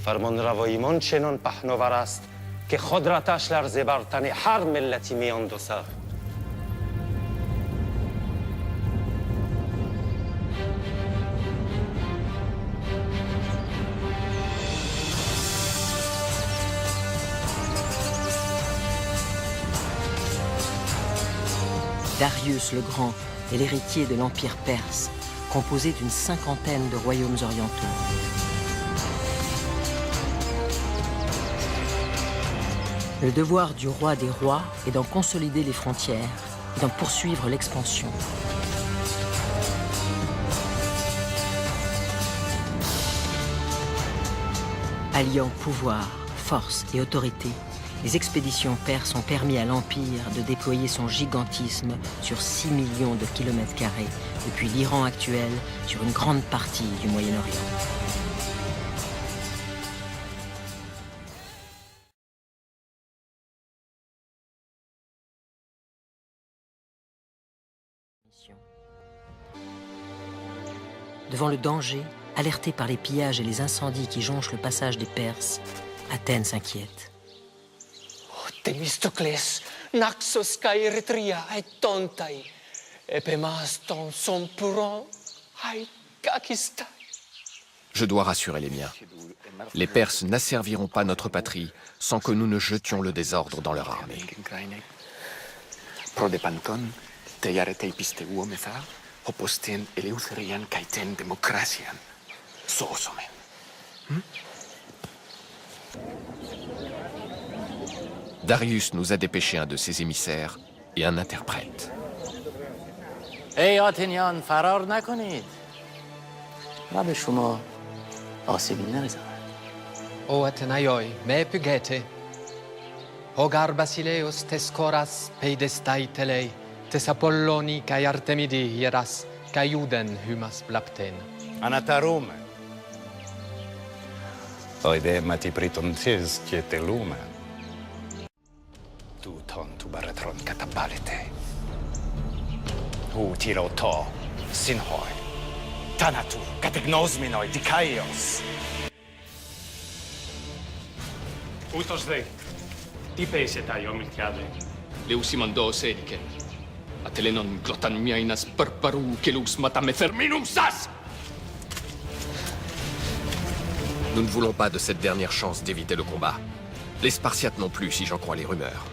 فرمانروایی چنان پهناور است که قدرتش لرزه بر تن هر ملتی میاندازد. Darius le Grand est l'héritier de l'Empire perse, composé d'une cinquantaine de royaumes orientaux. Le devoir du roi des rois est d'en consolider les frontières et d'en poursuivre l'expansion. Alliant pouvoir, force et autorité, les expéditions perses ont permis à l'Empire de déployer son gigantisme sur 6 millions de kilomètres carrés, depuis l'Iran actuel sur une grande partie du Moyen-Orient. Devant le danger, alerté par les pillages et les incendies qui jonchent le passage des Perses, Athènes s'inquiète. Themistoclès, Naxos kai Eritrea et Tontai, Epemaston son puran, hai kakistai. Je dois rassurer les miens. Les Perses n'asserviront pas notre patrie sans que nous ne jetions le désordre dans leur armée. Prodepanton, teiaretei pisteuo metha, opostien eleutherian kaiten democratian, soosomen. Darius nous a dépêché un de ses émissaires et un interprète. ای آتنیان فرار نکنید و به شما آسیبی نرسد. O Athenaioi, me pugete. Hogar Basileus tes coras peidestai telei, tes Apolloni kai Artemidi hieras, kai Juden hymas blapten. Anatarume. Oide mati pritontes kietelume. Tu ton tu baratron katabalete. U tiro to, sinhoi. Tanatu, kategnosminoi dikaios. Ούτως δε, τι πέσε τα ιομιλτιάδε. Leusimandose edike. Atelenon glotan miainas parparu kelus matametherminum sas. Nous ne voulons pas de cette dernière chance d'éviter le combat. Les Spartiates non plus, si j'en crois les rumeurs.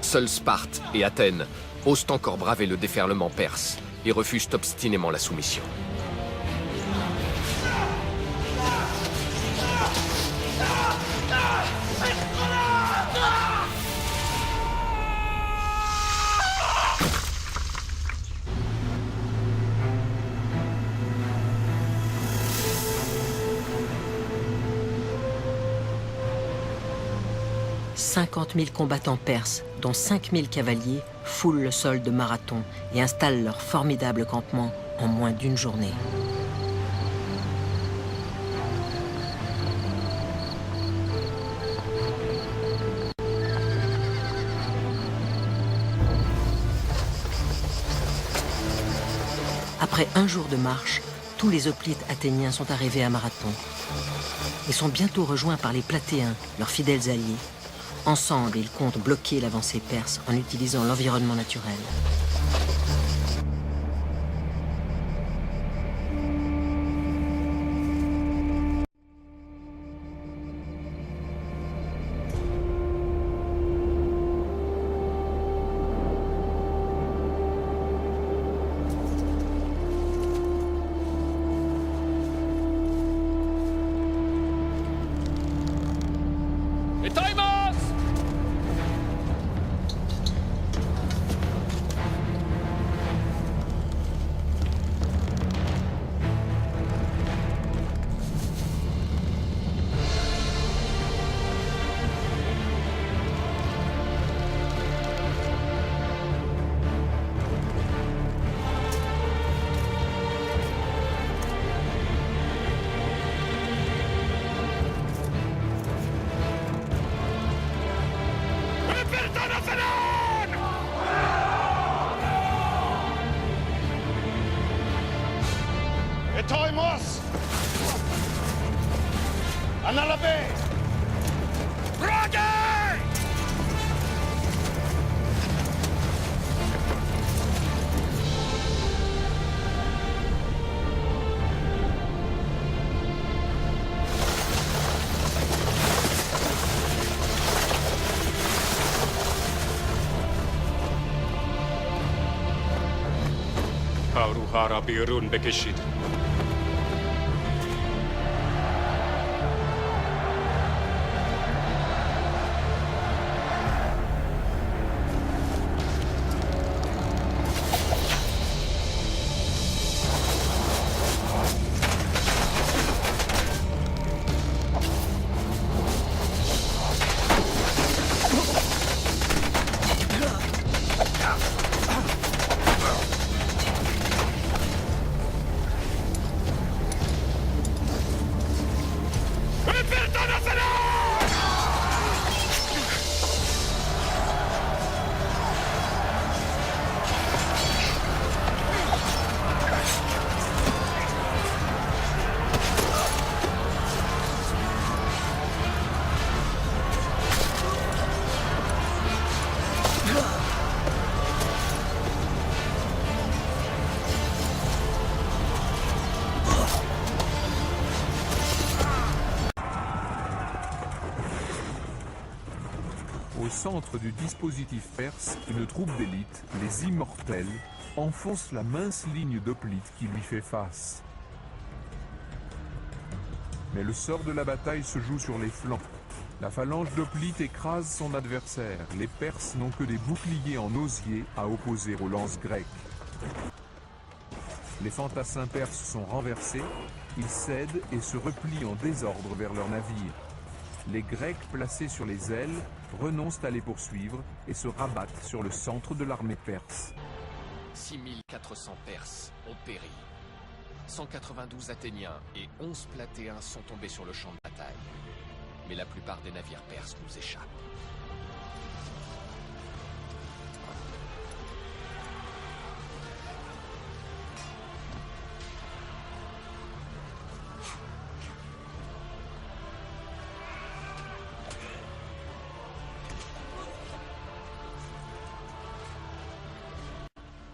Seuls Sparte et Athènes osent encore braver le déferlement perse et refusent obstinément la soumission. « 50 000 combattants perses, dont 5 000 cavaliers, foulent le sol de Marathon et installent leur formidable campement en moins d'une journée. Après un jour de marche, tous les hoplites athéniens sont arrivés à Marathon et sont bientôt rejoints par les Platéens, leurs fidèles alliés. Ensemble, ils comptent bloquer l'avancée perse en utilisant l'environnement naturel. Analabe! Brage! Pauruhara birun bekeshid. Au centre du dispositif perse, une troupe d'élite, les Immortels, enfonce la mince ligne d'hoplites qui lui fait face. Mais le sort de la bataille se joue sur les flancs. La phalange d'hoplites écrase son adversaire. Les Perses n'ont que des boucliers en osier à opposer aux lances grecques. Les fantassins perses sont renversés, ils cèdent et se replient en désordre vers leurs navires. Les Grecs placés sur les ailes renoncent à les poursuivre et se rabattent sur le centre de l'armée perse. 6400 Perses ont péri. 192 Athéniens et 11 Platéens sont tombés sur le champ de bataille. Mais la plupart des navires perses nous échappent.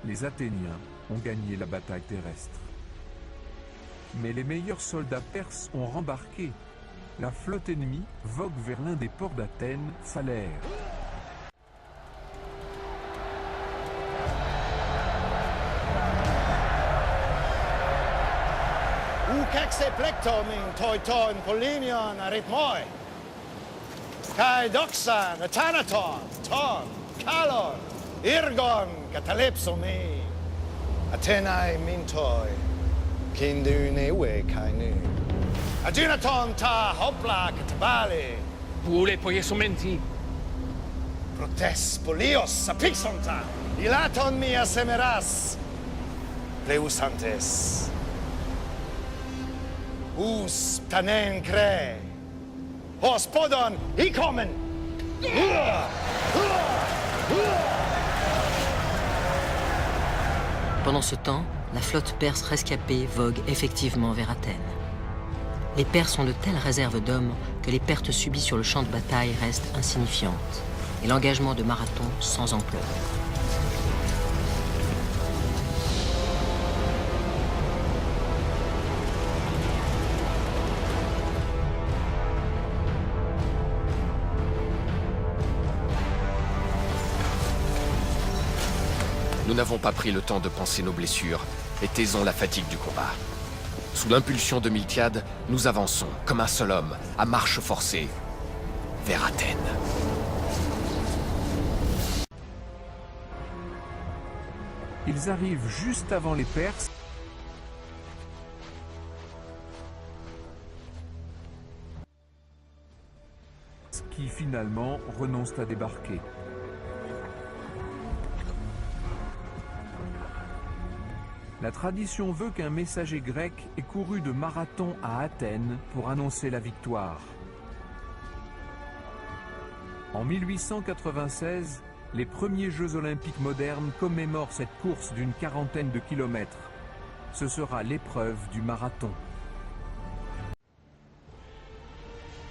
Les Athéniens ont gagné la bataille terrestre. Mais les meilleurs soldats perses ont rembarqué. La flotte ennemie vogue vers l'un des ports d'Athènes, Phalère. Ukexe plektomin toiton polinion aritmoi. Kai doxan atanaton ton kalon irgon catalepsomi. Athenae mintoi kindunewe kainu. Adunaton ta hopla katabali. Pule poiesumenti. Protes polios apixonta. Ilaton mia semeras. Pleusantes. Us tanen cre. Hos podon ikomen. Pendant ce temps, la flotte perse rescapée vogue effectivement vers Athènes. Les Perses ont de telles réserves d'hommes que les pertes subies sur le champ de bataille restent insignifiantes et l'engagement de Marathon sans ampleur. Nous n'avons pas pris le temps de panser nos blessures et taisons la fatigue du combat. Sous l'impulsion de Miltiade, nous avançons, comme un seul homme, à marche forcée, vers Athènes. Ils arrivent juste avant les Perses, qui finalement renoncent à débarquer. La tradition veut qu'un messager grec ait couru de Marathon à Athènes pour annoncer la victoire. En 1896, les premiers Jeux olympiques modernes commémorent cette course d'une quarantaine de kilomètres. Ce sera l'épreuve du marathon.